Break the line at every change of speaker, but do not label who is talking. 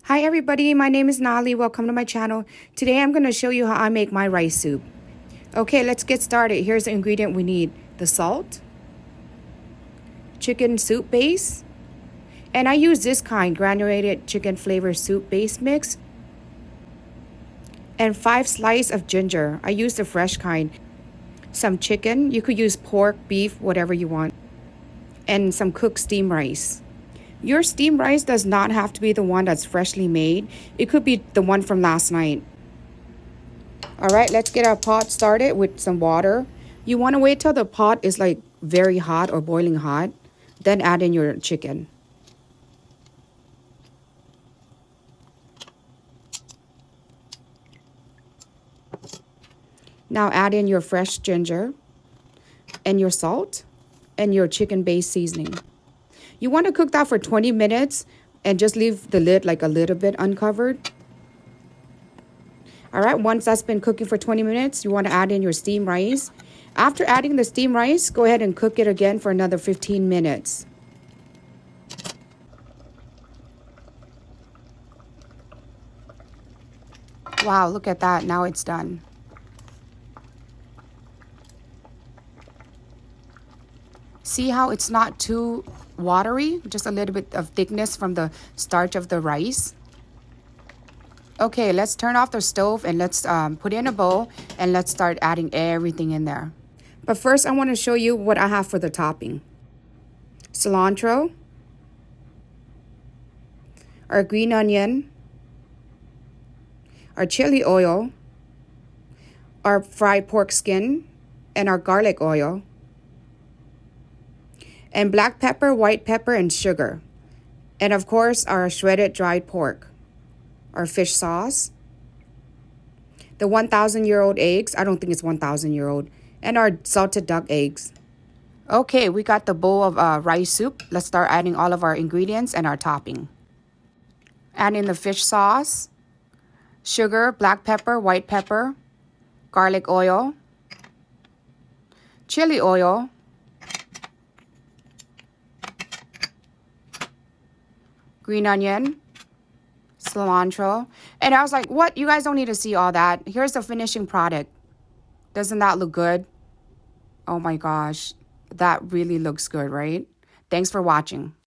Hi everybody, my name is Nali. Welcome to my channel. Today I'm going to show you how I make my rice soup. Okay, let's get started. Here's the ingredient we need. The salt, chicken soup base, and I use this kind, granulated chicken flavor soup base mix, and 5 slices of ginger. I use the fresh kind. Some chicken, you could use pork, beef, whatever you want, and some cooked steamed rice. Your steamed rice does not have to be the one that's freshly made. It could be the one from last night. All right, let's get our pot started with some water. You want to wait till the pot is like very hot or boiling hot. Then add in your chicken. Now add in your fresh ginger and your salt and your chicken-based seasoning. You want to cook that for 20 minutes and just leave the lid like a little bit uncovered. All right, once that's been cooking for 20 minutes, you want to add in your steamed rice. After adding the steamed rice, go ahead and cook it again for another 15 minutes. Wow, look at that. Now it's done. See how it's not too watery, just a little bit of thickness from the starch of the rice. Okay, let's turn off the stove and let's put it in a bowl and let's start adding everything in there. But first, I want to show you what I have for the topping. Cilantro, our green onion, our chili oil, our fried pork skin, and our garlic oil, and black pepper, white pepper, and sugar. And of course, our shredded dried pork, our fish sauce, the 1,000-year-old eggs. I don't think it's 1,000-year-old. And our salted duck eggs. Okay, we got the bowl of rice soup. Let's start adding all of our ingredients and our topping. Add in the fish sauce, sugar, black pepper, white pepper, garlic oil, chili oil, green onion, cilantro. And I was like, what? You guys don't need to see all that. Here's the finishing product. Doesn't that look good? Oh my gosh. That really looks good, right? Thanks for watching.